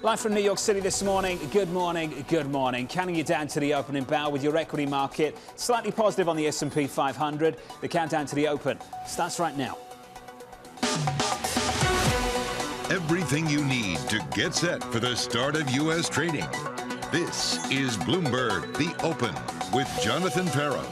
Live from New York City this morning. Good morning, good morning. Counting you down to the opening bell with your equity market slightly positive on the S&P 500. The countdown to the open starts right now. Everything you need to get set for the start of U.S. trading. This is Bloomberg The Open with Jonathan Ferro.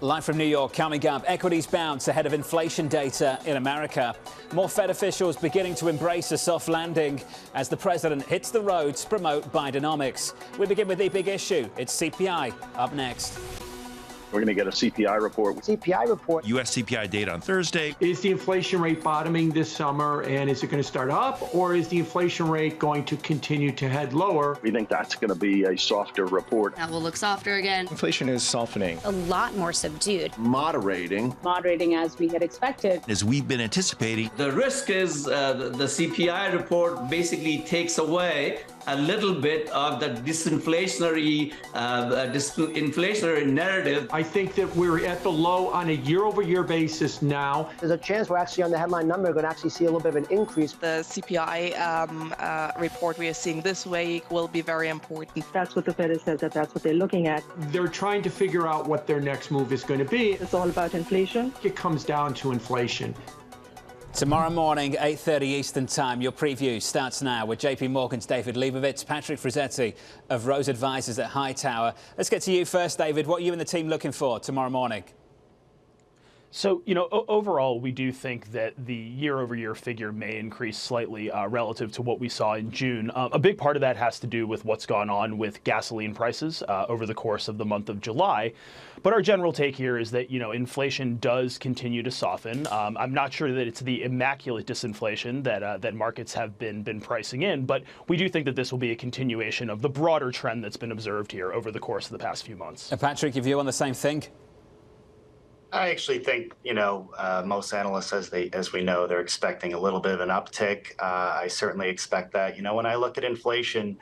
Live from New York, coming up, equities bounce ahead of inflation data in America. More Fed officials beginning to embrace a soft landing as the president hits the road to promote Bidenomics. We begin with the big issue. It's CPI up next. We're going to get a CPI report. CPI report. U.S. CPI data on Thursday. Is the inflation rate bottoming this summer, and is it going to start up, or is the inflation rate going to continue to head lower? We think that's going to be a softer report. That will look softer again. Inflation is softening. A lot more subdued. Moderating as we had expected. As we've been anticipating. The risk is the CPI report basically takes away a little bit of the disinflationary narrative. I think that we're at the low on a year-over-year basis now. There's a chance we're actually on the headline number. We're going to actually see a little bit of an increase. The CPI report we are seeing this week will be very important. That's what the Fed has said, that's what they're looking at. They're trying to figure out what their next move is going to be. It's all about inflation. It comes down to inflation. Tomorrow morning, 8:30 Eastern Time. Your preview starts now with JP Morgan's David Leibovitz, Patrick Frizzetti of Rose Advisors at Hightower. Let's get to you first, David. What are you and the team looking for tomorrow morning? So, overall, we do think that the year-over-year figure may increase slightly relative to what we saw in June. A big part of that has to do with what's gone on with gasoline prices over the course of the month of July. But our general take here is that, inflation does continue to soften. I'm not sure that it's the immaculate disinflation that markets have been pricing in, but we do think that this will be a continuation of the broader trend that's been observed here over the course of the past few months. Patrick, your view on the same thing? I actually think, most analysts, as we know, they're expecting a little bit of an uptick. I certainly expect that. When I look at inflation,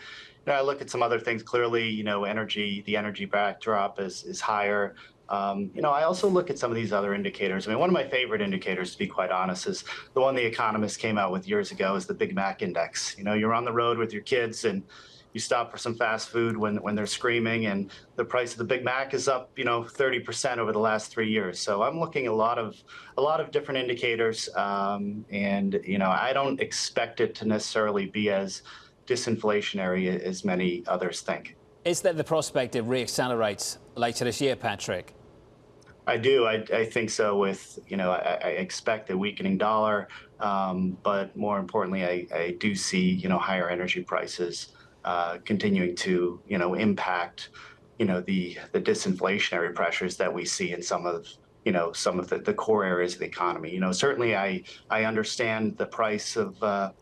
I look at some other things. Clearly, the energy backdrop is higher. I also look at some of these other indicators. One of my favorite indicators, to be quite honest, is the one the Economist came out with years ago, is the Big Mac Index. You're on the road with your kids and you stop for some fast food when they're screaming, and the price of the Big Mac is up, 30% over the last 3 years. So I'm looking at a lot of different indicators, and I don't expect it to necessarily be as disinflationary as many others think. Is there the prospect it reaccelerates later this year, Patrick? I do. I think so. With I expect a weakening dollar, but more importantly, I do see higher energy prices continuing to impact the disinflationary pressures that we see in some of the core areas of the economy. Certainly I understand the price of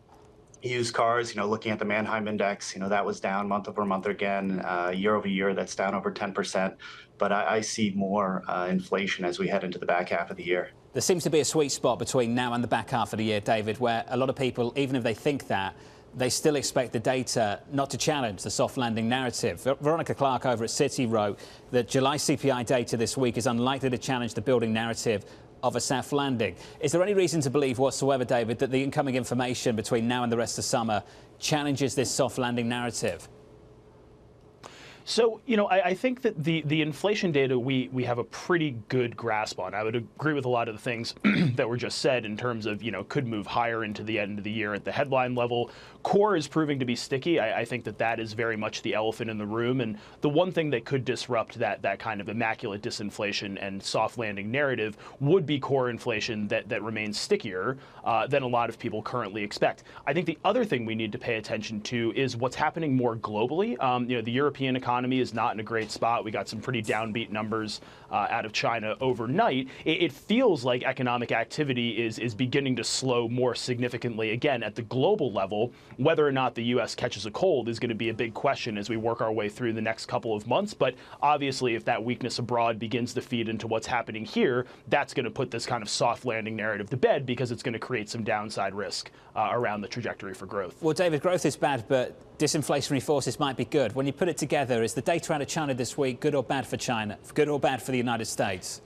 used cars. Looking at the Manheim Index, that was down month over month again. Year over year, that's down over 10%. But I see more inflation as we head into the back half of the year. There seems to be a sweet spot between now and the back half of the year, David, where a lot of people, even if they think that, they still expect the data not to challenge the soft landing narrative. Veronica Clark over at Citi wrote that July CPI data this week is unlikely to challenge the building narrative of a soft landing. Is there any reason to believe whatsoever, David, that the incoming information between now and the rest of summer challenges this soft landing narrative? So, I think that the inflation data we have a pretty good grasp on. I would agree with a lot of the things that were just said in terms of, could move higher into the end of the year at the headline level. Core is proving to be sticky. I think that is very much the elephant in the room. And the one thing that could disrupt that kind of immaculate disinflation and soft landing narrative would be core inflation that remains stickier than a lot of people currently expect. I think the other thing we need to pay attention to is what's happening more globally. The European economy is not in a great spot. We got some pretty downbeat numbers out of China overnight. It feels like economic activity is beginning to slow more significantly again at the global level, whether or not the U.S. catches a cold is going to be a big question as we work our way through the next couple of months. But obviously, if that weakness abroad begins to feed into what's happening here, that's going to put this kind of soft landing narrative to bed, because it's going to create some downside risk around the trajectory for growth. Well, David, growth is bad, but disinflationary forces might be good. When you put it together, is the data out of China this week good or bad for China, good or bad for the United States?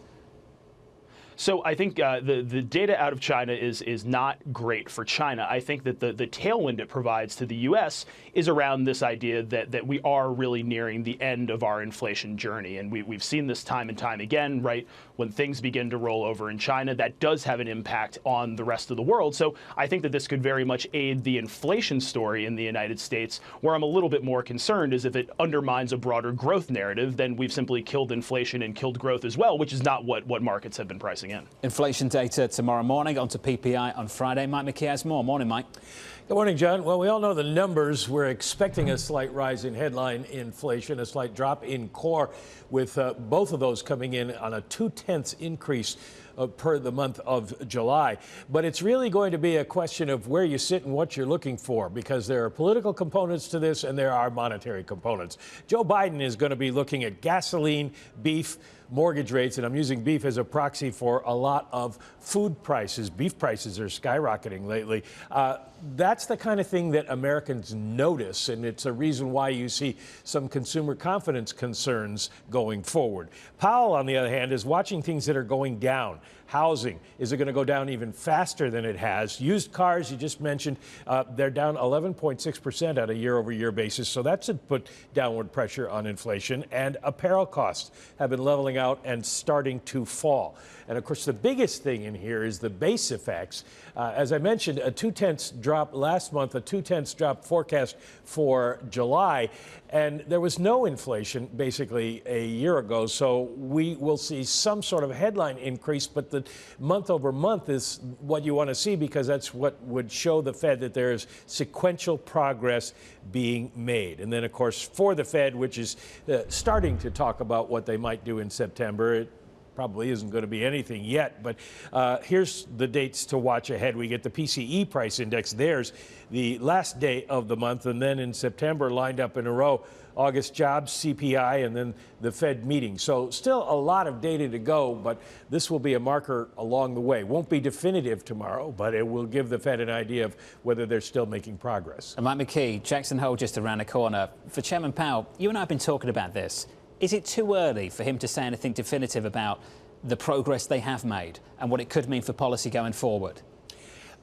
So I think the data out of China is not great for China. I think that the tailwind it provides to the U.S. is around this idea that we are really nearing the end of our inflation journey. And we've seen this time and time again, right? When things begin to roll over in China, that does have an impact on the rest of the world. So I think that this could very much aid the inflation story in the United States. Where I'm a little bit more concerned is if it undermines a broader growth narrative, then we've simply killed inflation and killed growth as well, which is not what markets have been pricing in. Inflation data tomorrow morning, on to PPI on Friday. Mike McKee has more. Morning, Mike. Good morning, John. Well, we all know the numbers. We're expecting a slight rise in headline inflation, a slight drop in core, with both of those coming in on a 0.2 increase per the month of July. But it's really going to be a question of where you sit and what you're looking for, because there are political components to this and there are monetary components. Joe Biden is going to be looking at gasoline, beef, mortgage rates, and I'm using beef as a proxy for a lot of food prices. Beef prices are skyrocketing lately. That's the kind of thing that Americans notice, and it's a reason why you see some consumer confidence concerns going forward. Powell, on the other hand, is watching things that are going down. Housing, is it going to go down even faster than it has? Used cars, you just mentioned, they're down 11.6% on a year-over-year basis, so that's put downward pressure on inflation. And apparel costs have been leveling out and starting to fall. And of course, the biggest thing in here is the base effects. As I mentioned, a 0.2 drop last month, a 0.2 drop forecast for July, and there was no inflation basically a year ago. So we will see some sort of headline increase, but the month over month is what you want to see, because that's what would show the Fed that there is sequential progress being made. And then, of course, for the Fed, which is starting to talk about what they might do in September, it probably isn't going to be anything yet, but here's the dates to watch ahead. We get the PCE price index. There's the last day of the month, and then in September, lined up in a row, August jobs, CPI, and then the Fed meeting. So still a lot of data to go, but this will be a marker along the way. Won't be definitive tomorrow, but it will give the Fed an idea of whether they're still making progress. And Mike McKee, Jackson Hole just around the corner. For Chairman Powell, you and I have been talking about this. Is it too early for him to say anything definitive about the progress they have made and what it could mean for policy going forward?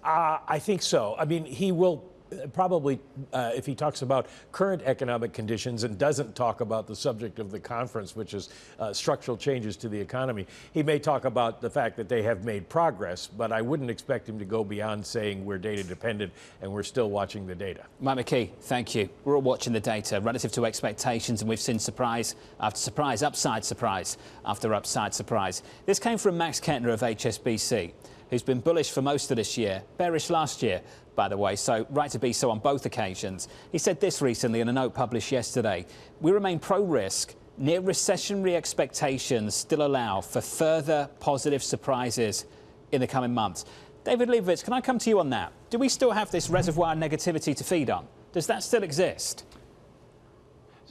I think so. I mean, he will probably, if he talks about current economic conditions and doesn't talk about the subject of the conference, which is structural changes to the economy, he may talk about the fact that they have made progress, but I wouldn't expect him to go beyond saying we're data dependent and we're still watching the data. Mike McKee, thank you. We're all watching the data relative to expectations, and we've seen surprise after surprise, upside surprise after upside surprise. This came from Max Kettner of HSBC, who's been bullish for most of this year, bearish last year, by the way, so right to be so on both occasions. He said this recently in a note published yesterday: "We remain pro-risk. Near recessionary expectations still allow for further positive surprises in the coming months." David Leibovitz, can I come to you on that? Do we still have this reservoir negativity to feed on? Does that still exist?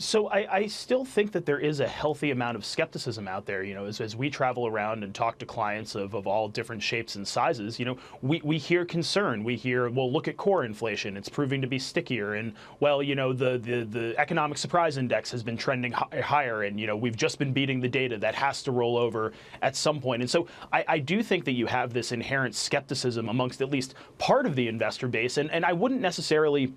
So I still think that there is a healthy amount of skepticism out there. You know, as we travel around and talk to clients of all different shapes and sizes, you know, we hear concern. We hear, well, look at core inflation. It's proving to be stickier. And, well, you know, the economic surprise index has been trending higher. And, you know, we've just been beating the data. That has to roll over at some point. And so I do think that you have this inherent skepticism amongst at least part of the investor base. And I wouldn't necessarily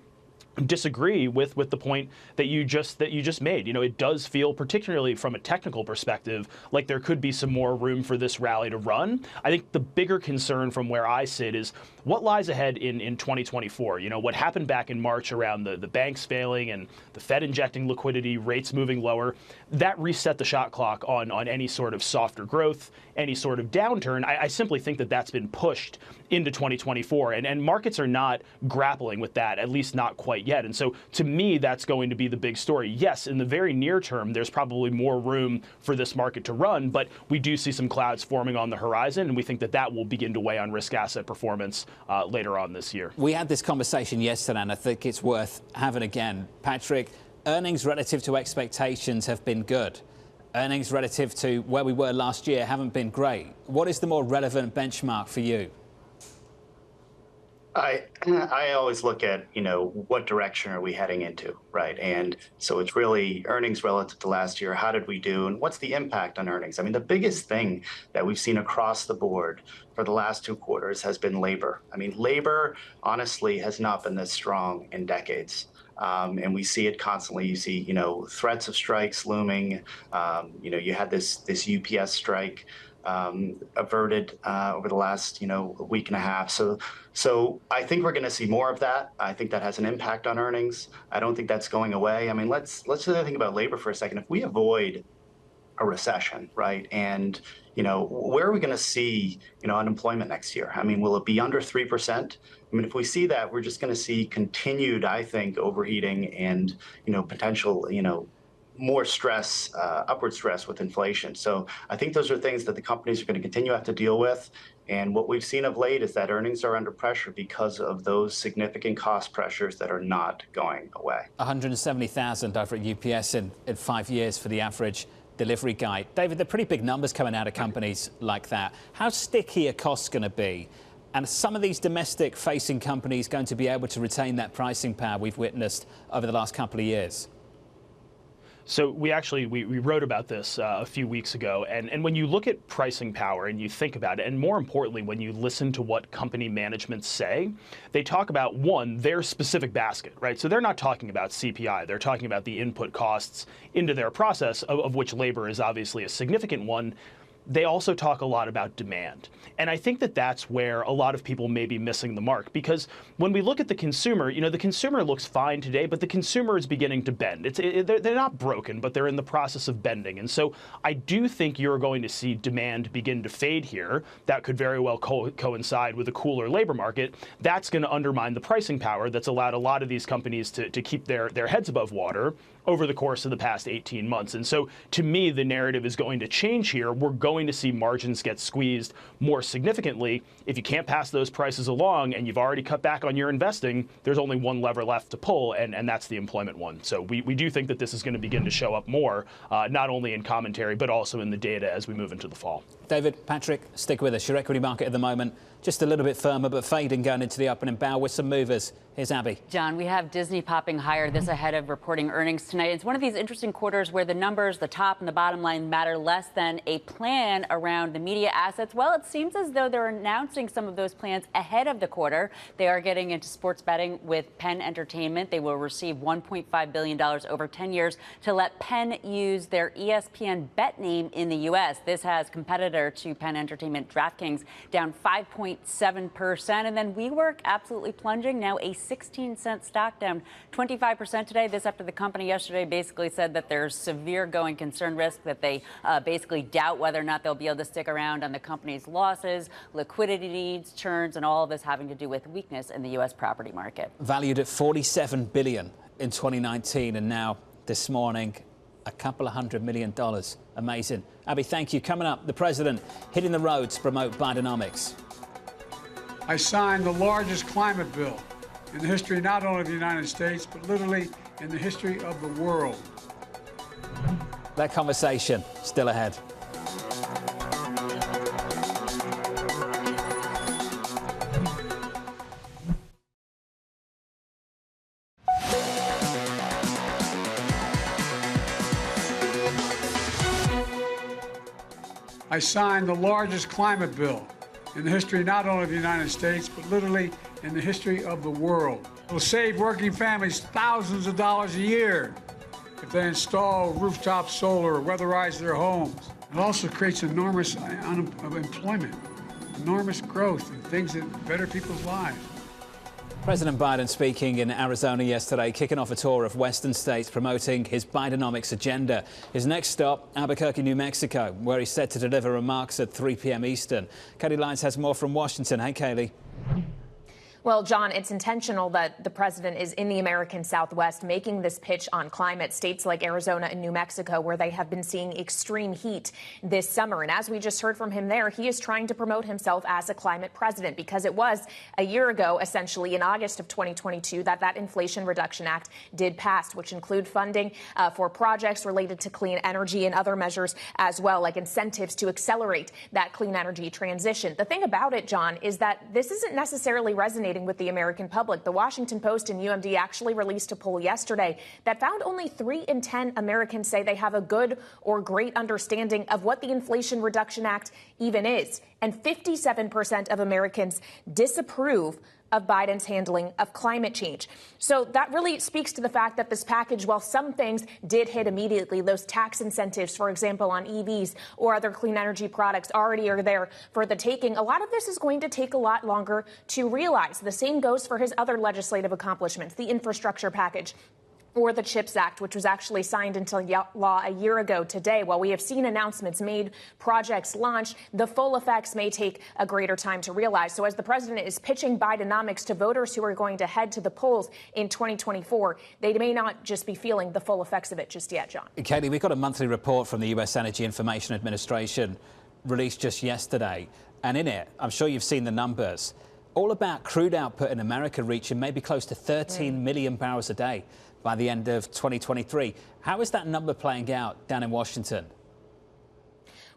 disagree with the point that you just made. You know, it does feel, particularly from a technical perspective, like there could be some more room for this rally to run. I think the bigger concern from where I sit is what lies ahead in 2024. You know, what happened back in March around the banks failing and the Fed injecting liquidity, rates moving lower, that reset the shot clock on any sort of softer growth, any sort of downturn. I simply think that that's been pushed into 2024, and markets are not grappling with that, at least not quite point yet. And so to me, that's going to be the big story. Yes, in the very near term, there's probably more room for this market to run, but we do see some clouds forming on the horizon, and we think that that will begin to weigh on risk asset performance later on this year. We had this conversation yesterday, and I think it's worth having again. Patrick, earnings relative to expectations have been good. Earnings relative to where we were last year haven't been great. What is the more relevant benchmark for you? I always look at, what direction are we heading into, right? And so it's really earnings relative to last year. How did we do? And what's the impact on earnings? I mean, the biggest thing that we've seen across the board for the last 2 quarters has been labor. I mean, labor, honestly, has not been this strong in decades. And we see it constantly. You see, threats of strikes looming. You had this UPS strike averted over the last, week and a half. So I think we're going to see more of that. I think that has an impact on earnings. I don't think that's going away. I mean, let's really think about labor for a second. If we avoid a recession, right, and where are we going to see unemployment next year? I mean, will it be under 3%? I mean, if we see that, we're just going to see continued, I think, overheating and potential more stress, upward stress with inflation. So I think those are things that the companies are going to continue to have to deal with. And what we've seen of late is that earnings are under pressure because of those significant cost pressures that are not going away. 170,000 over at UPS in 5 years for the average delivery guy. David, they're pretty big numbers coming out of companies like that. How sticky are costs going to be? And some of these domestic-facing companies going to be able to retain that pricing power we've witnessed over the last couple of years? So we wrote about this a few weeks ago, and when you look at pricing power and you think about it, and more importantly, when you listen to what company managements say, they talk about, one, their specific basket, right? So they're not talking about CPI. They're talking about the input costs into their process, of which labor is obviously a significant one. They also talk a lot about demand. And I think that that's where a lot of people may be missing the mark, because when we look at the consumer, the consumer looks fine today, but the consumer is beginning to bend. They're not broken, but they're in the process of bending. And so I do think you're going to see demand begin to fade here. That could very well coincide with a cooler labor market. That's going to undermine the pricing power that's allowed a lot of these companies to keep their heads above water over the course of the past 18 months. And so to me, the narrative is going to change here. We're going to see margins get squeezed more significantly. If you can't pass those prices along and you've already cut back on your investing, there's only one lever left to pull, and that's the employment one. So we do think that this is going to begin to show up more, not only in commentary, but also in the data as we move into the fall. David, Patrick, stick with us. Your equity market at the moment, just a little bit firmer, but fading going into the opening bell with some movers. Here's Abby. John, we have Disney popping higher, this ahead of reporting earnings tonight. It's one of these interesting quarters where the numbers, the top and the bottom line, matter less than a plan around the media assets. Well, it seems as though they're announcing some of those plans ahead of the quarter. They are getting into sports betting with Penn Entertainment. They will receive $1.5 billion over 10 years to let Penn use their ESPN bet name in the U.S. This has competitor to Penn Entertainment, DraftKings, down 5.7%. And then WeWork absolutely plunging, now a 16-cent stock, down 25% today. This after the company yesterday basically said that there's severe going concern risk, that they basically doubt whether or not they'll be able to stick around on the company's losses, liquidity needs, churns, and all of this having to do with weakness in the U.S. property market. Valued at $47 billion in 2019, and now this morning, a couple of $100 million. Amazing. Abby, thank you. Coming up, the president hitting the road to promote Bidenomics. I signed the largest climate bill in the history not only of the United States, but literally in the history of the world. That conversation still ahead. I signed the largest climate bill in the history not only of the United States, but literally in the history of the world. It will save working families thousands of dollars a year if they install rooftop solar or weatherize their homes. It also creates enormous employment, enormous growth, and things that better people's lives. President Biden speaking in Arizona yesterday, kicking off a tour of western states promoting his Bidenomics agenda. His next stop, Albuquerque, New Mexico, where he's set to deliver remarks at 3 p.m. Eastern. Kaylee Lyons has more from Washington. Hey, Kaylee. Well, John, it's intentional that the president is in the American Southwest making this pitch on climate. States like Arizona and New Mexico, where they have been seeing extreme heat this summer. And as we just heard from him there, he is trying to promote himself as a climate president, because it was a year ago, essentially in August of 2022, that Inflation Reduction Act did pass, which include funding for projects related to clean energy and other measures as well, like incentives to accelerate that clean energy transition. The thing about it, John, is that this isn't necessarily resonating with the American public. The Washington Post and UMD actually released a poll yesterday that found only 3 in 10 Americans say they have a good or great understanding of what the Inflation Reduction Act even is. And 57% of Americans disapprove of Biden's handling of climate change. So that really speaks to the fact that this package, while some things did hit immediately, those tax incentives, for example, on EVs or other clean energy products already are there for the taking. A lot of this is going to take a lot longer to realize. The same goes for his other legislative accomplishments, the infrastructure package, or the CHIPS Act, which was actually signed into law a year ago today. While we have seen announcements made, projects launched, the full effects may take a greater time to realize. So as the president is pitching Bidenomics to voters who are going to head to the polls in 2024, they may not just be feeling the full effects of it just yet, John. Katie, we got a monthly report from the U.S. Energy Information Administration released just yesterday. And in it, I'm sure you've seen the numbers, all about crude output in America reaching maybe close to 13 million barrels a day by the end of 2023. How is that number playing out down in Washington?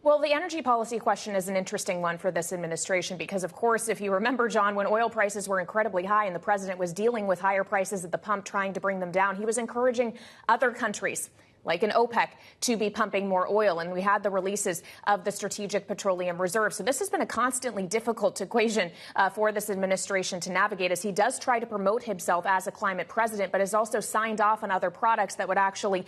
Well, the energy policy question is an interesting one for this administration because, of course, if you remember, John, when oil prices were incredibly high and the president was dealing with higher prices at the pump, trying to bring them down, he was encouraging other countries like an OPEC, to be pumping more oil. And we had the releases of the Strategic Petroleum Reserve. So this has been a constantly difficult equation for this administration to navigate, as he does try to promote himself as a climate president, but has also signed off on other products that would actually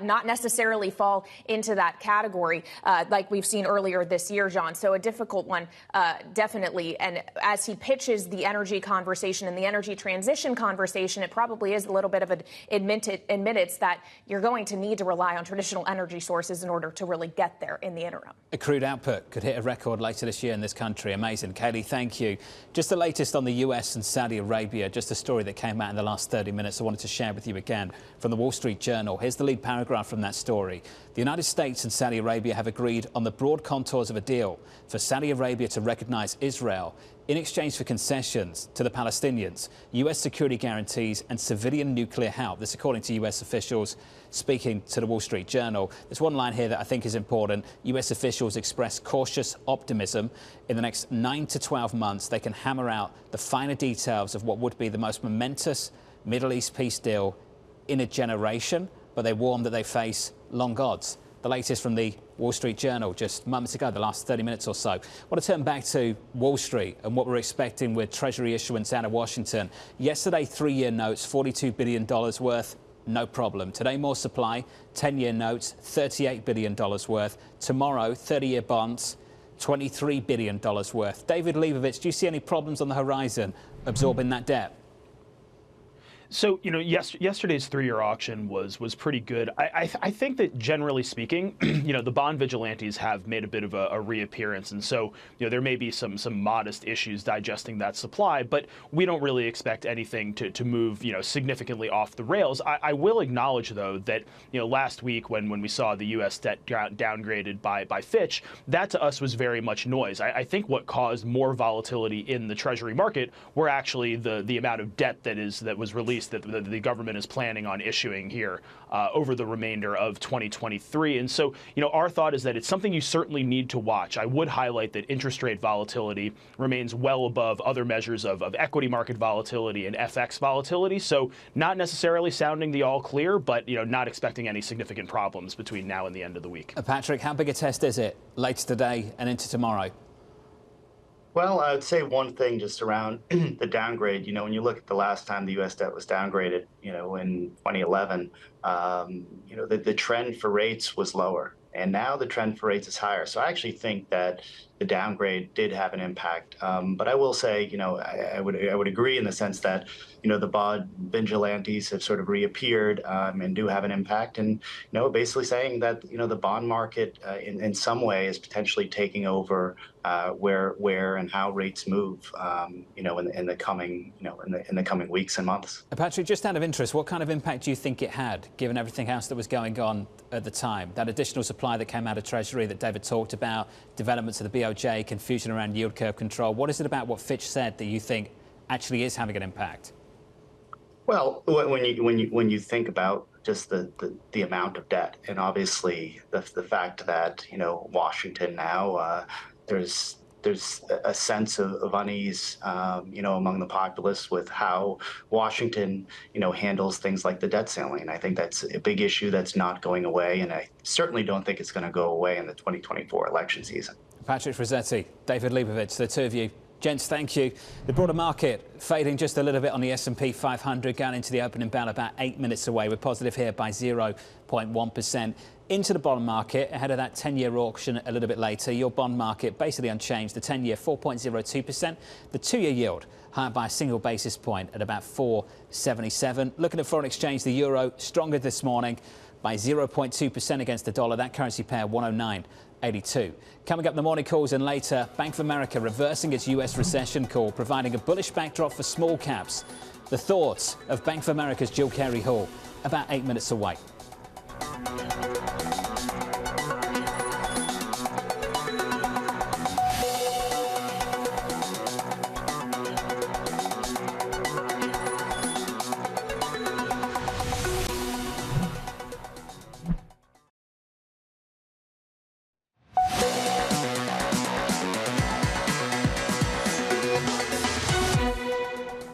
not necessarily fall into that category, like we've seen earlier this year, John. So a difficult one, definitely. And as he pitches the energy conversation and the energy transition conversation, it probably is a little bit of an admittance that you're going to need to rely on traditional energy sources in order to really get there in the interim. A crude output could hit a record later this year in this country. Amazing. Katie, thank you. Just the latest on the US and Saudi Arabia, just a story that came out in the last 30 minutes I wanted to share with you again from the Wall Street Journal. Here's the lead paragraph from that story. The United States and Saudi Arabia have agreed on the broad contours of a deal for Saudi Arabia to recognize Israel in exchange for concessions to the Palestinians, US security guarantees and civilian nuclear help. This according to US officials speaking to the Wall Street Journal. There's one line here that I think is important. US officials express cautious optimism. In the next 9 to 12 months, they can hammer out the finer details of what would be the most momentous Middle East peace deal in a generation, but they warn that they face long odds. The latest from the Wall Street Journal just moments ago, the last 30 minutes or so. I want to turn back to Wall Street and what we're expecting with Treasury issuance out of Washington. Yesterday, 3-year notes, $42 billion worth, no problem. Today, more supply, 10-year notes, $38 billion worth. Tomorrow, 30-year bonds, $23 billion worth. David Leibovitz, do you see any problems on the horizon absorbing that debt? So, you know, yesterday's 3-year auction was pretty good. I think that generally speaking, you know, the bond vigilantes have made a bit of a reappearance. And so, you know, there may be some modest issues digesting that supply, but we don't really expect anything to move, you know, significantly off the rails. I will acknowledge, though, that, you know, last week when we saw the U.S. debt downgraded by Fitch, that to us was very much noise. I think what caused more volatility in the Treasury market were actually the amount of debt that was released that the government is planning on issuing here over the remainder of 2023. And so, you know, our thought is that it's something you certainly need to watch. I would highlight that interest rate volatility remains well above other measures of equity market volatility and FX volatility. So not necessarily sounding the all clear, but, you know, not expecting any significant problems between now and the end of the week. Patrick, how big a test is it later today and into tomorrow? Well, I would say one thing just around the downgrade. You know, when you look at the last time the U.S. debt was downgraded, you know, in 2011, you know, the trend for rates was lower. And now the trend for rates is higher. So I actually think that, the downgrade did have an impact. But I will say, I would agree in the sense that, the bond vigilantes have sort of reappeared and do have an impact. And, basically saying that, the bond market in some way is potentially taking over where and how rates move, in the coming weeks and months. Patrick, just out of interest, what kind of impact do you think it had, given everything else that was going on at the time? That additional supply that came out of Treasury that David talked about, developments of the BOJ, confusion around yield curve control. What is it about what Fitch said that you think actually is having an impact? Well, when you think about just the amount of debt, and obviously the fact that Washington now there's a sense of unease among the populace with how Washington handles things like the debt ceiling. I think that's a big issue that's not going away, and I certainly don't think it's going to go away in the 2024 election season. Patrick Rossetti, David Leibovitz, the two of you. Gents, thank you. The broader market fading just a little bit on the S&P 500, going into the opening bell about 8 minutes away. We're positive here by 0.1%. Into the bond market, ahead of that 10-year auction a little bit later. Your bond market basically unchanged. The 10-year 4.02%. The 2-year yield higher by a single basis point at about 4.77. Looking at foreign exchange, the euro stronger this morning by 0.2% against the dollar. That currency pair 109.82. Coming up in the morning calls and later, Bank of America reversing its US recession call, providing a bullish backdrop for small caps. The thoughts of Bank of America's Jill Carey-Hall about 8 minutes away.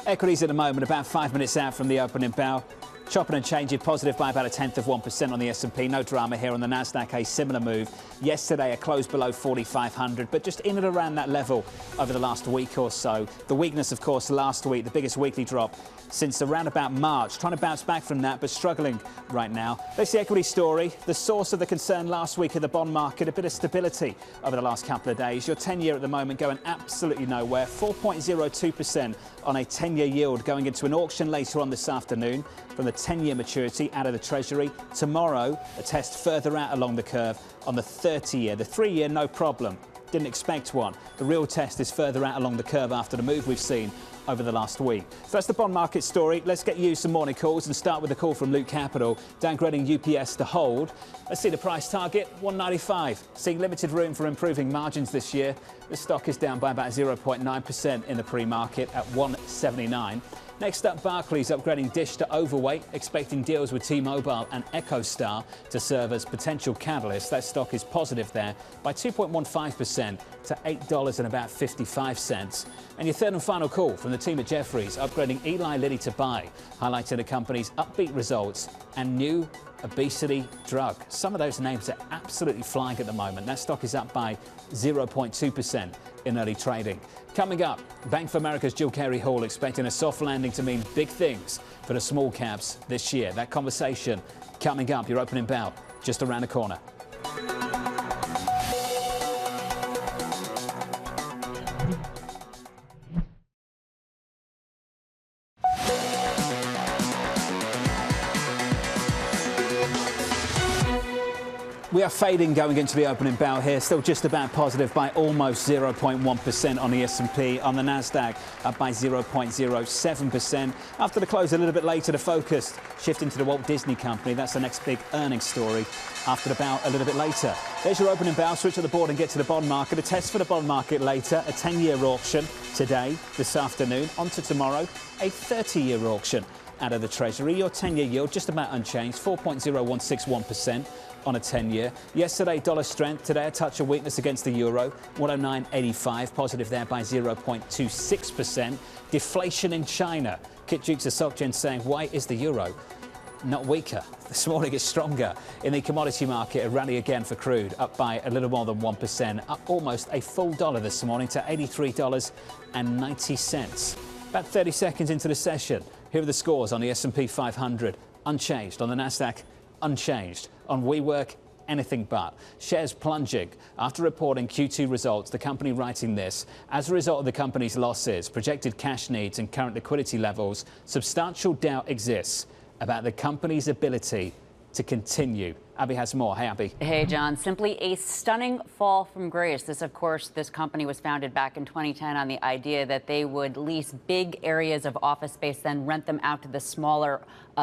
Equities at the moment about 5 minutes out from the opening bell. Chopping and changing, positive by about 0.1% on the S&P. No drama here on the Nasdaq, a similar move. Yesterday, a close below 4,500, but just in and around that level over the last week or so. The weakness, of course, last week, the biggest weekly drop since around about March. Trying to bounce back from that, but struggling right now. That's the equity story. The source of the concern last week in the bond market, a bit of stability over the last couple of days. Your 10-year at the moment going absolutely nowhere. 4.02% on a 10-year yield going into an auction later on this afternoon from the 10-year maturity out of the Treasury. Tomorrow, a test further out along the curve on the 30-year. The 3-year, no problem. Didn't expect one. The real test is further out along the curve after the move we've seen over the last week. So that's the bond market story. Let's get you some morning calls and start with a call from Luke Capital, downgrading UPS to hold. Let's see the price target, 195. Seeing limited room for improving margins this year. The stock is down by about 0.9% in the pre-market at 179. Next up, Barclays upgrading Dish to overweight, expecting deals with T-Mobile and EchoStar to serve as potential catalysts. That stock is positive there by 2.15% to $8.55. And your third and final call from the team at Jefferies, upgrading Eli Lilly to buy, highlighting the company's upbeat results and new obesity drug. Some of those names are absolutely flying at the moment. That stock is up by 0.2% in early trading. Coming up, Bank of America's Jill Carey-Hall expecting a soft landing to mean big things for the small caps this year. That conversation coming up, your opening bell just around the corner. We are fading going into the opening bell here, still just about positive by almost 0.1% on the S&P. On the Nasdaq, up by 0.07%. After the close a little bit later, the focus shifting to the Walt Disney Company. That's the next big earnings story after the bell a little bit later. There's your opening bell. Switch to the board and get to the bond market. A test for the bond market later. A 10-year auction today, this afternoon. On to tomorrow, a 30-year auction out of the Treasury. Your 10-year yield just about unchanged, 4.0161%. On a 10-year. Yesterday, dollar strength. Today, a touch of weakness against the euro. 109.85, positive there by 0.26%. Deflation in China. Kit Dukes of SocGen saying, why is the euro not weaker? This morning it's stronger. In the commodity market, a rally again for crude, up by a little more than 1%. Up almost a full dollar this morning to $83.90. About 30 seconds into the session. Here are the scores on the S&P 500. Unchanged. On the Nasdaq, unchanged. On WeWork, anything but. Shares plunging after reporting Q2 results, the company writing this: as a result of the company's losses, projected cash needs and current liquidity levels, substantial doubt exists about the company's ability to continue. Abby has more. Hey, Abby. Hey, John. Simply a stunning fall from grace. This company was founded back in 2010 on the idea that they would lease big areas of office space, then rent them out to the smaller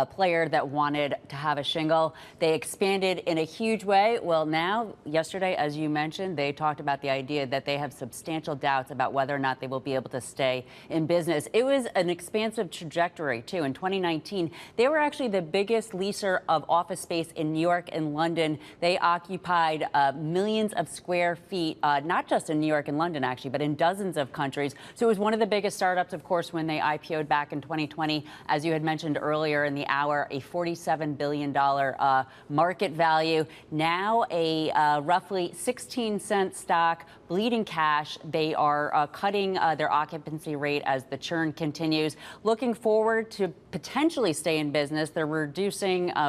player that wanted to have a shingle. They expanded in a huge way. Well, now, yesterday, as you mentioned, they talked about the idea that they have substantial doubts about whether or not they will be able to stay in business. It was an expansive trajectory, too. In 2019, they were actually the biggest leaser of office space in New York and London. They occupied millions of square feet, not just in New York and London, actually, but in dozens of countries. So it was one of the biggest startups, of course, when they IPO'd back in 2020. As you had mentioned earlier in the hour, a $47 billion market value. Now a roughly 16-cent stock, bleeding cash. They are cutting their occupancy rate as the churn continues. Looking forward to potentially stay in business. They're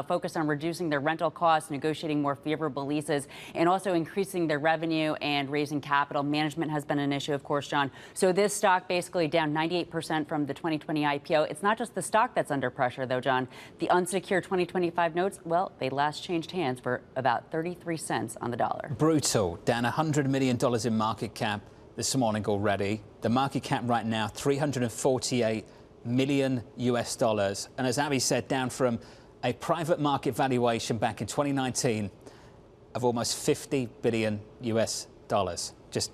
focused on reducing their rental costs, negotiating more favorable leases, and also increasing their revenue and raising capital. Management has been an issue, of course, John. So this stock basically down 98% from the 2020 IPO. It's not just the stock that's under pressure, though, John. The unsecured 2025 notes, well, they last changed hands for about 33 cents on the dollar. Brutal. Down $100 million in market cap this morning already. The market cap right now, $348 million US dollars. And as Abby said, down from a private market valuation back in 2019 of almost 50 billion US dollars. Just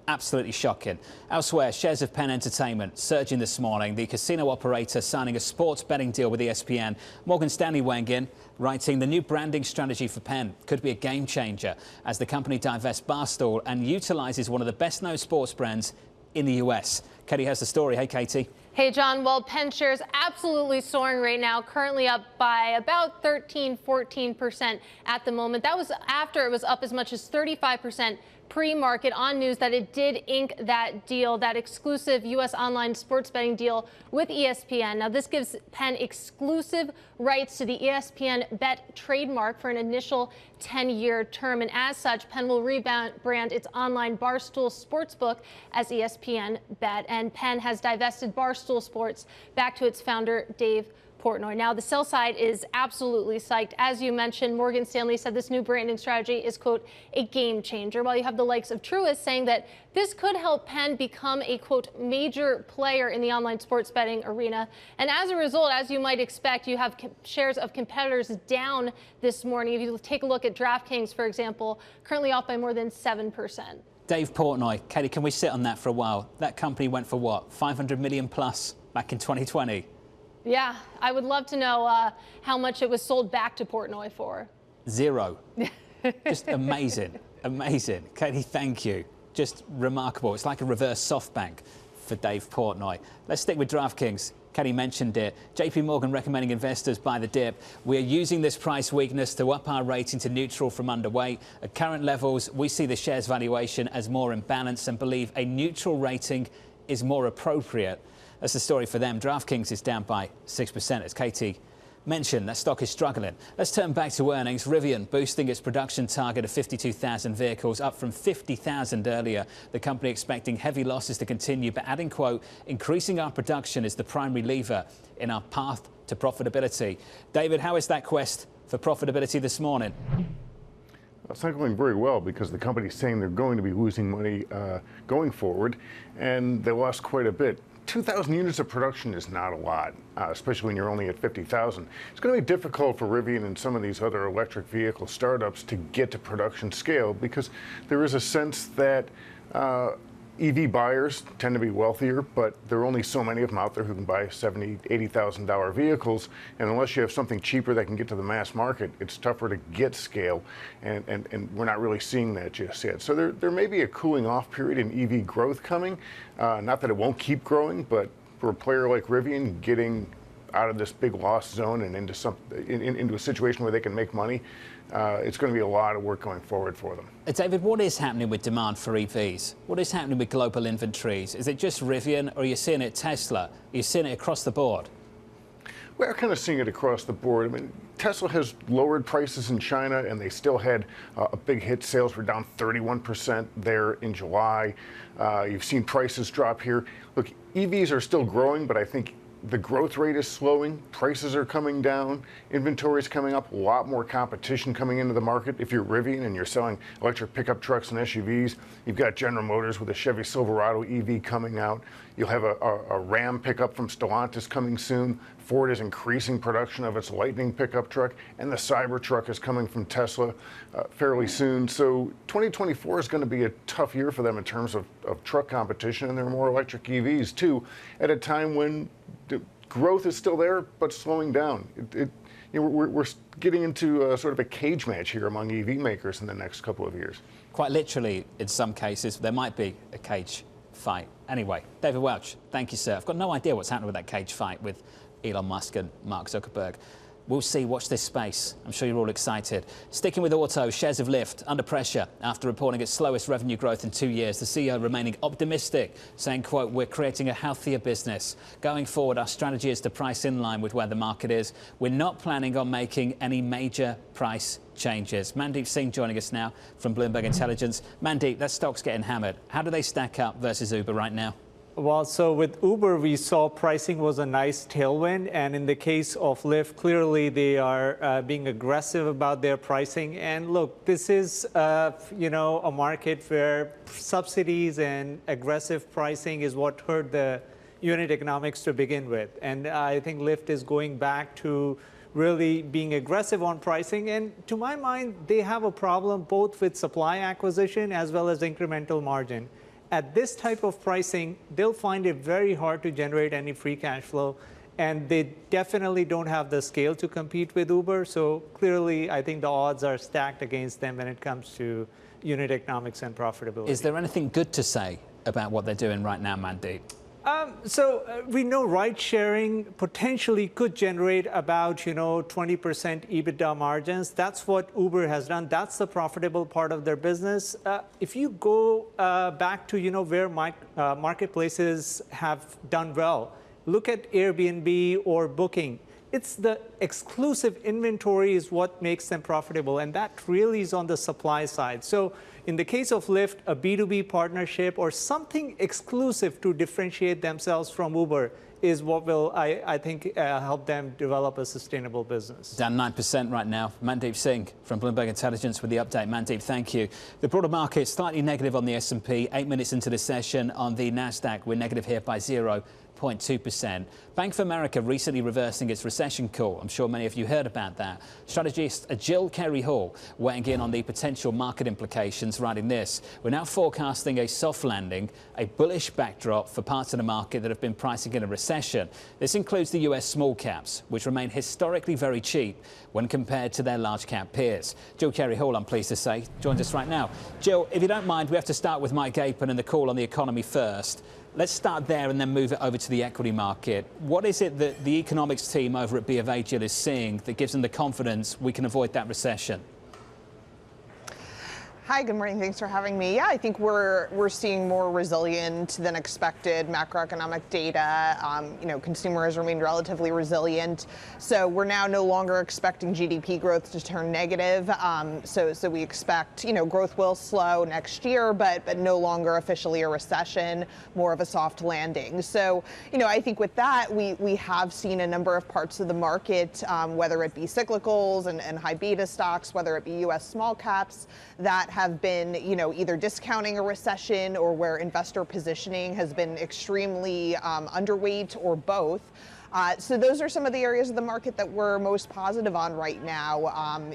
absolutely shocking. Elsewhere, shares of Penn Entertainment surging this morning. The casino operator signing a sports betting deal with ESPN. Morgan Stanley weighing in, writing the new branding strategy for Penn could be a game changer as the company divests Barstool and utilizes one of the best known sports brands in the US. Katie has the story. Hey, Katie. Hey, John. Well, Penn shares absolutely soaring right now, currently up by about 14% at the moment. That was after it was up as much as 35% pre-market on news that it did ink that deal, that exclusive U.S. online sports betting deal with ESPN. Now, this gives Penn exclusive rights to the ESPN Bet trademark for an initial 10-year term. And as such, Penn will rebrand its online Barstool Sportsbook as ESPN Bet. And Penn has divested Barstool Sports back to its founder, Dave Portnoy. Now, the sell side is absolutely psyched. As you mentioned, Morgan Stanley said this new branding strategy is, quote, a game changer, while you have the likes of Truist saying that this could help Penn become a, quote, major player in the online sports betting arena. And as a result, as you might expect, you have shares of competitors down this morning. If you take a look at DraftKings, for example, currently off by more than 7%. Dave Portnoy. Katie, can we sit on that for a while? That company went for what, 500 million plus back in 2020? Yeah, I would love to know how much it was sold back to Portnoy for. Zero. Just amazing. Amazing. Katie, thank you. Just remarkable. It's like a reverse SoftBank for Dave Portnoy. Let's stick with DraftKings. Katie mentioned it. JP Morgan recommending investors buy the dip. We're using this price weakness to up our rating to neutral from underweight. At current levels, we see the shares valuation as more imbalanced and believe a neutral rating is more appropriate. That's the story for them. DraftKings is down by 6%, as Katie mentioned. That stock is struggling. Let's turn back to earnings. Rivian boosting its production target of 52,000 vehicles, up from 50,000 earlier. The company expecting heavy losses to continue, but adding, quote, increasing our production is the primary lever in our path to profitability. David, how is that quest for profitability this morning? It's not going very well because the company's saying they're going to be losing money going forward, and they lost quite a bit. 2,000 units of production is not a lot, especially when you're only at 50,000. It's going to be difficult for Rivian and some of these other electric vehicle startups to get to production scale because there is a sense that EV buyers tend to be wealthier, but there are only so many of them out there who can buy $70,000, $80,000 vehicles. And unless you have something cheaper that can get to the mass market, it's tougher to get scale. And we're not really seeing that just yet. So there may be a cooling off period in EV growth coming. Not that it won't keep growing, but for a player like Rivian, getting out of this big loss zone and into a situation where they can make money, it's going to be a lot of work going forward for them. David, what is happening with demand for EVs? What is happening with global inventories? Is it just Rivian, or are you seeing it at Tesla? Are you seeing it across the board? We're kind of seeing it across the board. I mean, Tesla has lowered prices in China, and they still had a big hit. Sales were down 31% there in July. You've seen prices drop here. Look, EVs are still growing, but I think the growth rate is slowing. Prices are coming down. Inventory is coming up. A lot more competition coming into the market. If you're Rivian and you're selling electric pickup trucks and SUVs, you've got General Motors with a Chevy Silverado EV coming out. You'll have a Ram pickup from Stellantis coming soon. Ford is increasing production of its Lightning pickup truck, and the Cybertruck is coming from Tesla fairly soon. So 2024 is going to be a tough year for them in terms of truck competition, and there are more electric EVs too, at a time when the growth is still there, but slowing down. We're getting into sort of a cage match here among EV makers in the next couple of years. Quite literally, in some cases, there might be a cage fight. Anyway, David Welch, thank you, sir. I've got no idea what's happening with that cage fight with Elon Musk and Mark Zuckerberg. We'll see. Watch this space. I'm sure you're all excited. Sticking with auto, shares of Lyft under pressure after reporting its slowest revenue growth in 2 years. The CEO remaining optimistic, saying, quote, "We're creating a healthier business. Going forward, our strategy is to price in line with where the market is. We're not planning on making any major price changes." Mandeep Singh joining us now from Bloomberg Intelligence. Mandeep, that stock's getting hammered. How do they stack up versus Uber right now? Well, so with Uber, we saw pricing was a nice tailwind. And in the case of Lyft, clearly they are being aggressive about their pricing. And look, this is, a market where subsidies and aggressive pricing is what hurt the unit economics to begin with. And I think Lyft is going back to really being aggressive on pricing. And to my mind, they have a problem both with supply acquisition as well as incremental margin. At this type of pricing, they'll find it very hard to generate any free cash flow, and they definitely don't have the scale to compete with Uber. So clearly, I think the odds are stacked against them when it comes to unit economics and profitability. Is there anything good to say about what they're doing right now, Mandeep? We know ride sharing potentially could generate about 20% EBITDA margins. That's what Uber has done. That's the profitable part of their business. If you go back to where marketplaces have done well, look at Airbnb or Booking. It's the exclusive inventory is what makes them profitable, and that really is on the supply side. So in the case of Lyft, a B2B partnership or something exclusive to differentiate themselves from Uber is what will, I think, help them develop a sustainable business. Down 9% right now. Mandeep Singh from Bloomberg Intelligence with the update. Mandeep, thank you. The broader market slightly negative on the S&P. 8 minutes into the session on the NASDAQ, we're negative here by 0.2%. Bank of America recently reversing its recession call. I'm sure many of you heard about that. Strategist Jill Carey-Hall weighing in on the potential market implications, writing this: "We're now forecasting a soft landing, a bullish backdrop for parts of the market that have been pricing in a recession. This includes the US small caps, which remain historically very cheap when compared to their large cap peers." Jill Carey-Hall, I'm pleased to say, joins us right now. Jill, if you don't mind, we have to start with Mike Gapen and the call on the economy first. Let's start there and then move it over to the equity market. What is it that the economics team over at BofA, Jill, is seeing that gives them the confidence we can avoid that recession? Hi, good morning. Thanks for having me. Yeah, I think we're seeing more resilient than expected macroeconomic data. Consumers remain relatively resilient. So we're now no longer expecting GDP growth to turn negative. So we expect, growth will slow next year, but no longer officially a recession, more of a soft landing. So, I think with that, we have seen a number of parts of the market, whether it be cyclicals and high beta stocks, whether it be U.S. small caps, that have been, either discounting a recession or where investor positioning has been extremely underweight or both. So those are some of the areas of the market that we're most positive on right now.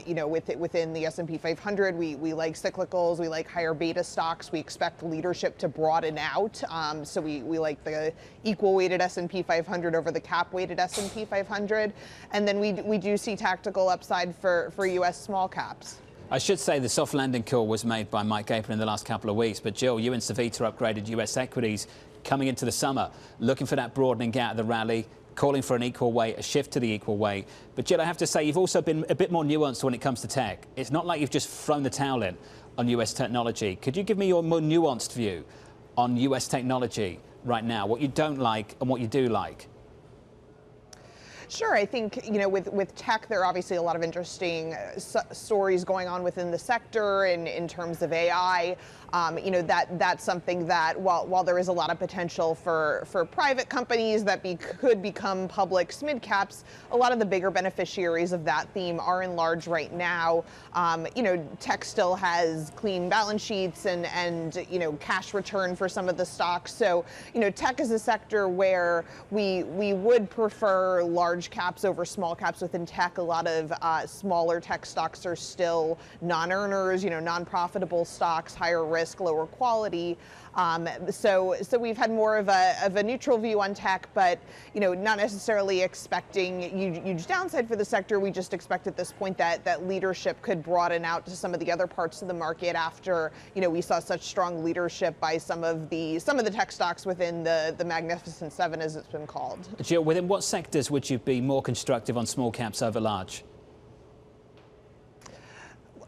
Within the S&P 500, we like cyclicals, we like higher beta stocks. We expect leadership to broaden out. So we like the equal weighted S&P 500 over the cap weighted S&P 500. And then we do see tactical upside for U.S. small caps. I should say the soft landing call was made by Mike Gapen in the last couple of weeks. But Jill, you and Savita upgraded US equities coming into the summer, looking for that broadening out of the rally, calling for an equal weight, a shift to the equal weight. But Jill, I have to say, you've also been a bit more nuanced when it comes to tech. It's not like you've just thrown the towel in on US technology. Could you give me your more nuanced view on US technology right now, what you don't like and what you do like? Sure. I think, with tech, there are obviously a lot of interesting stories going on within the sector in terms of AI. That's something that while there is a lot of potential for private companies that could become public SMID caps, a lot of the bigger beneficiaries of that theme are in large right now. Tech still has clean balance sheets and cash return for some of the stocks. So, tech is a sector where we would prefer large caps over small caps within tech. A lot of smaller tech stocks are still non-earners, non-profitable stocks, higher risk, lower quality. So we've had more of a neutral view on tech, but not necessarily expecting huge downside for the sector. We just expect at this point that leadership could broaden out to some of the other parts of the market after we saw such strong leadership by some of the tech stocks within the Magnificent Seven, as it's been called. Jill, within what sectors would you be more constructive on small caps over large?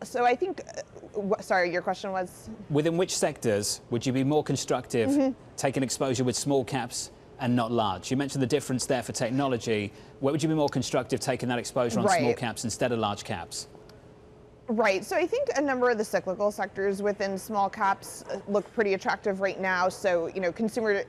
So I think, sorry, your question was? Within which sectors would you be more constructive taking exposure with small caps and not large? You mentioned the difference there for technology. Where would you be more constructive taking that exposure on small caps instead of large caps? Right. So I think a number of the cyclical sectors within small caps look pretty attractive right now. So, consumer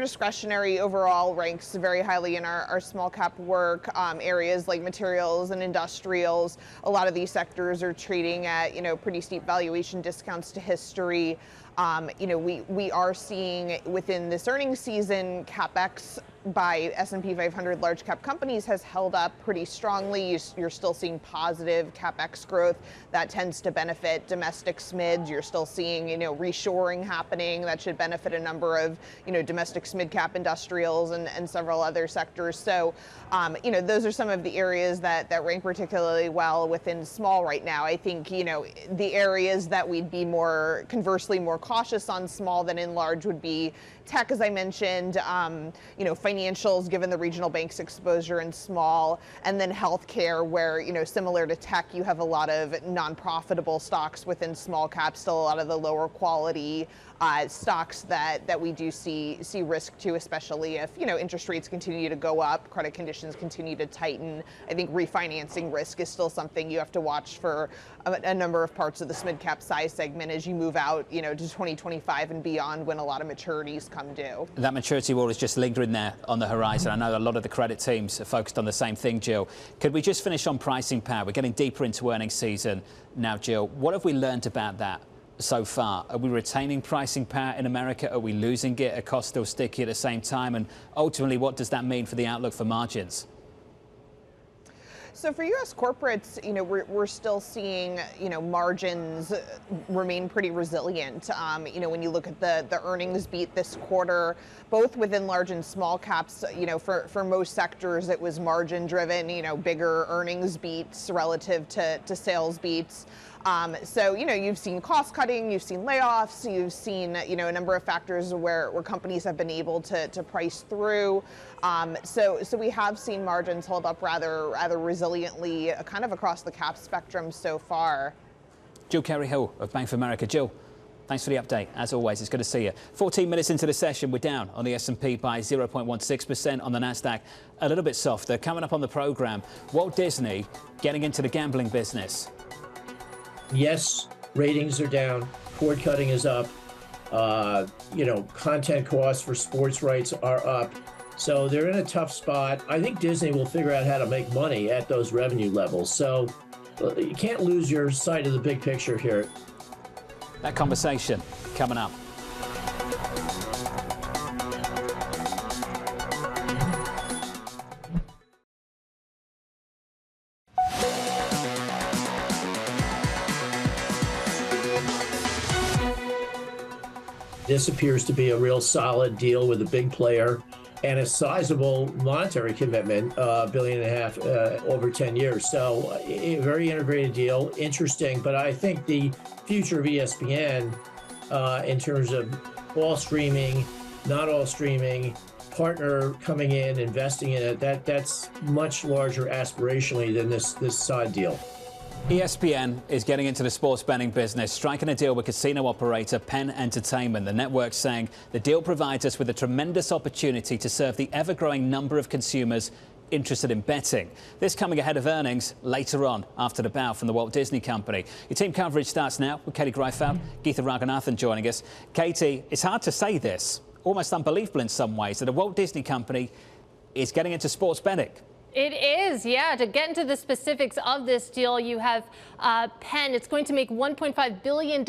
discretionary overall ranks very highly in our small cap work. Areas like materials and industrials, a lot of these sectors are trading at, pretty steep valuation discounts to history. We are seeing within this earnings season, CapEx by S&P 500 large cap companies has held up pretty strongly. You're still seeing positive CapEx growth. That tends to benefit domestic SMIDs. You're still seeing, reshoring happening. That should benefit a number of, domestic SMID cap industrials and several other sectors. So, those are some of the areas that rank particularly well within small right now. I think, the areas that we'd be conversely more cautious on small than in large would be tech, as I mentioned, financials, given the regional banks exposure in small, and then healthcare, where, similar to tech, you have a lot of non-profitable stocks within small caps, still a lot of the lower quality stocks that we do see risk to, especially if, interest rates continue to go up, credit conditions continue to tighten. I think refinancing risk is still something you have to watch for a number of parts of the SMID cap size segment as you move out, to 2025 and beyond, when a lot of maturities come due. That maturity wall is just lingering there on the horizon. I know a lot of the credit teams are focused on the same thing, Jill. Could we just finish on pricing power? We're getting deeper into earnings season now, Jill. What have we learned about that so far? Are we retaining pricing power in America? Are we losing it? Are costs still sticky at the same time? And ultimately, what does that mean for the outlook for margins? So for U.S. corporates, we're still seeing, margins remain pretty resilient. When you look at the earnings beat this quarter, both within large and small caps, for most sectors, it was margin driven, bigger earnings beats relative to sales beats. So, you've seen cost cutting, you've seen layoffs, you've seen, a number of factors where companies have been able to price through. So we have seen margins hold up rather resiliently, kind of across the cap spectrum so far. Jill Carey-Hill of Bank of America. Jill, thanks for the update. As always, it's good to see you. 14 minutes into the session, we're down on the S&P by 0.16%, on the Nasdaq a little bit softer. Coming up on the program, Walt Disney getting into the gambling business. Yes, ratings are down. Cord cutting is up. Content costs for sports rights are up. So they're in a tough spot. I think Disney will figure out how to make money at those revenue levels. So you can't lose your sight of the big picture here. That conversation coming up. This appears to be a real solid deal with a big player and a sizable monetary commitment, $1.5 billion over 10 years. So a very integrated deal, interesting. But I think the future of ESPN in terms of all streaming, not all streaming, partner coming in, investing in it, that's much larger aspirationally than this side deal. ESPN is getting into the sports betting business, striking a deal with casino operator Penn Entertainment. The network saying the deal provides us with a tremendous opportunity to serve the ever-growing number of consumers interested in betting. This coming ahead of earnings later on after the bow from the Walt Disney Company. Your team coverage starts now with Katie Greifeld, Geetha Raghunathan joining us. Katie, it's hard to say this, almost unbelievable in some ways, that the Walt Disney Company is getting into sports betting. It is, yeah. To get into the specifics of this deal, you have Penn. It's going to make $1.5 billion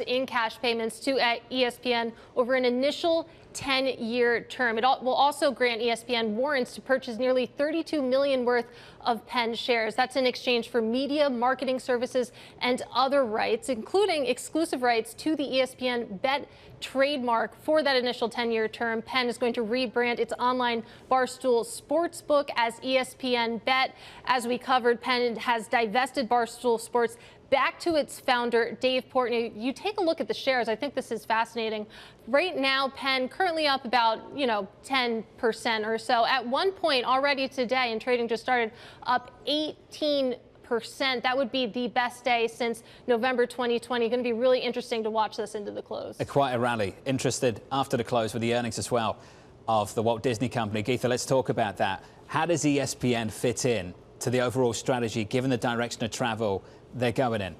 in cash payments to ESPN over an initial 10-year term. It will also grant ESPN warrants to purchase nearly $32 million worth of Penn shares. That's in exchange for media, marketing services, and other rights, including exclusive rights to the ESPN Bet trademark for that initial 10-year term. Penn is going to rebrand its online Barstool Sportsbook as ESPN Bet. As we covered, Penn has divested Barstool Sports back to its founder, Dave Portnoy. You take a look at the shares. I think this is fascinating. Right now, Penn currently up about, 10% or so. At one point already today, and trading just started, up 18%. That would be the best day since November 2020. Going to be really interesting to watch this into the close. Quite a rally. Interested after the close with the earnings as well of the Walt Disney Company. Geetha, let's talk about that. How does ESPN fit in to the overall strategy, given the direction of travel they're going in?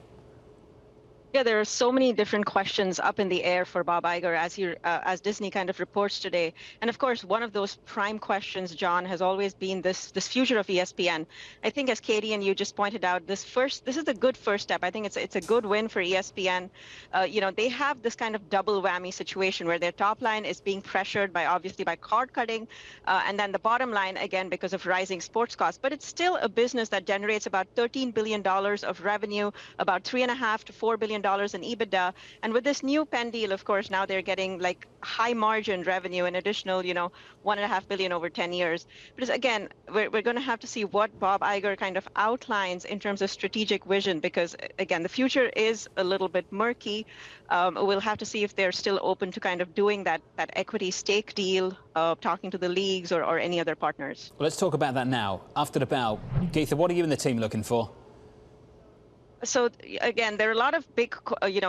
Yeah, there are so many different questions up in the air for Bob Iger as Disney kind of reports today. And of course, one of those prime questions, John, has always been this future of ESPN. I think, as Katie and you just pointed out, this is a good first step. I think it's a good win for ESPN. They have this kind of double whammy situation where their top line is being pressured obviously by cord cutting, and then the bottom line, again, because of rising sports costs. But it's still a business that generates about $13 billion of revenue, about $3.5 to $4 billion in EBITDA. And with this new Penn deal, of course, now they're getting like high margin revenue, an additional, $1.5 billion over 10 years. But again, we're going to have to see what Bob Iger kind of outlines in terms of strategic vision, because again, the future is a little bit murky. We'll have to see if they're still open to kind of doing that equity stake deal, talking to the leagues or any other partners. Well, let's talk about that now. After the bell, Geetha, what are you and the team looking for? So again, there are a lot of big,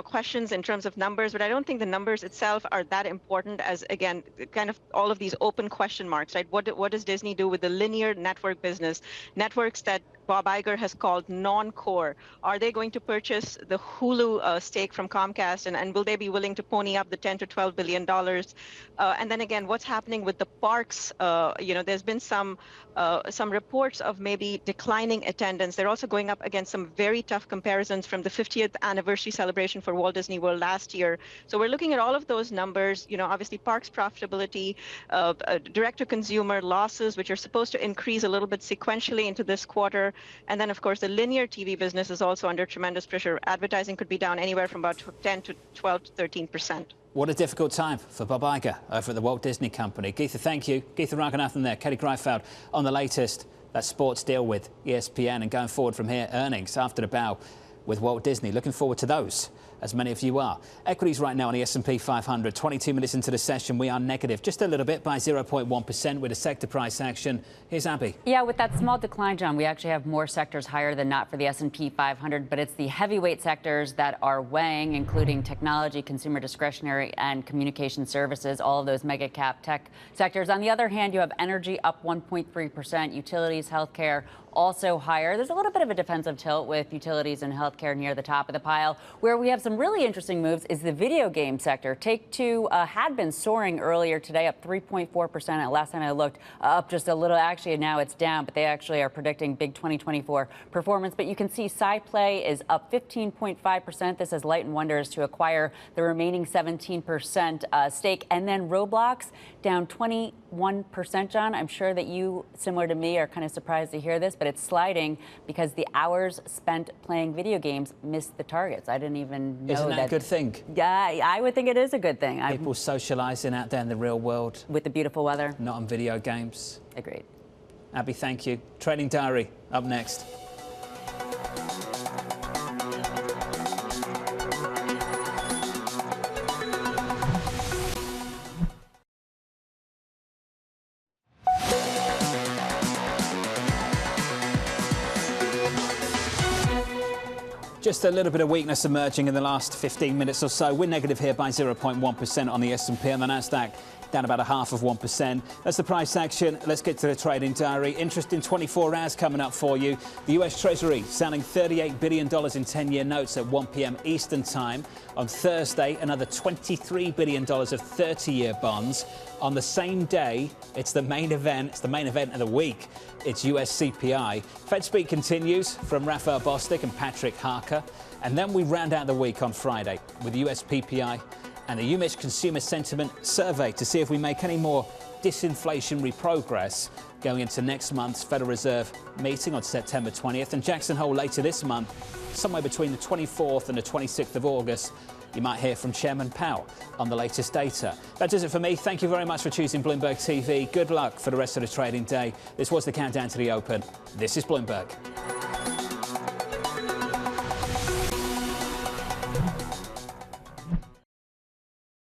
questions in terms of numbers, but I don't think the numbers itself are that important as, again, kind of all of these open question marks, right? What does Disney do with the linear network business? Networks that Bob Iger has called non-core. Are they going to purchase the Hulu stake from Comcast, and will they be willing to pony up the $10 to $12 billion? And then again, what's happening with the parks? There's been some reports of maybe declining attendance. They're also going up against some very tough comparisons from the 50th anniversary celebration for Walt Disney World last year. So we're looking at all of those numbers, obviously parks profitability, direct-to-consumer losses, which are supposed to increase a little bit sequentially into this quarter. And then, of course, the linear TV business is also under tremendous pressure. Advertising could be down anywhere from about 10 to 12 to 13%. What a difficult time for Bob Iger over at the Walt Disney Company. Geetha, thank you. Geetha Raghunathan there. Katie Greifeld on the latest, that sports deal with ESPN, and going forward from here, earnings after the bow with Walt Disney. Looking forward to those, as many of you are. Equities right now on the S&P 500. 22 minutes into the session, we are negative just a little bit by 0.1% with a sector price action. Here's Abby. Yeah, with that small decline, John, we actually have more sectors higher than not for the S&P 500, but it's the heavyweight sectors that are weighing, including technology, consumer discretionary, and communication services, all of those mega cap tech sectors. On the other hand, you have energy up 1.3%, utilities, healthcare, also higher. There's a little bit of a defensive tilt with utilities and healthcare near the top of the pile. Where we have some really interesting moves is the video game sector. Take-Two had been soaring earlier today, up 3.4%. Last time I looked, up just a little. Actually, now it's down, but they actually are predicting big 2024 performance. But you can see SciPlay is up 15.5%. This is Light & Wonder to acquire the remaining 17% stake. And then Roblox down 21%, John. I'm sure that you, similar to me, are kind of surprised to hear this, but it's sliding because the hours spent playing video games missed the targets. I didn't even know Isn't that a good thing? Yeah, I would think it is a good thing. People socializing out there in the real world. With the beautiful weather. Not on video games. Agreed. Abby, thank you. Trading Diary up next. Just a little bit of weakness emerging in the last 15 minutes or so. We're negative here by 0.1% on the S&P, and the Nasdaq down about 0.5%. That's the price action. Let's get to the trading diary. Interesting 24 hours coming up for you. The US Treasury selling $38 billion in 10-year notes at 1 p.m. Eastern Time. On Thursday, another $23 billion of 30-year bonds. On the same day, it's the main event. It's the main event of the week. It's US CPI. Fed speak continues from Raphael Bostic and Patrick Harker. And then we round out the week on Friday with the US PPI and the UMich Consumer Sentiment Survey to see if we make any more disinflationary progress going into next month's Federal Reserve meeting on September 20th. And Jackson Hole later this month, somewhere between the 24th and the 26th of August. You might hear from Chairman Powell on the latest data. That does it for me. Thank you very much for choosing Bloomberg TV. Good luck for the rest of the trading day. This was the Countdown to the Open. This is Bloomberg.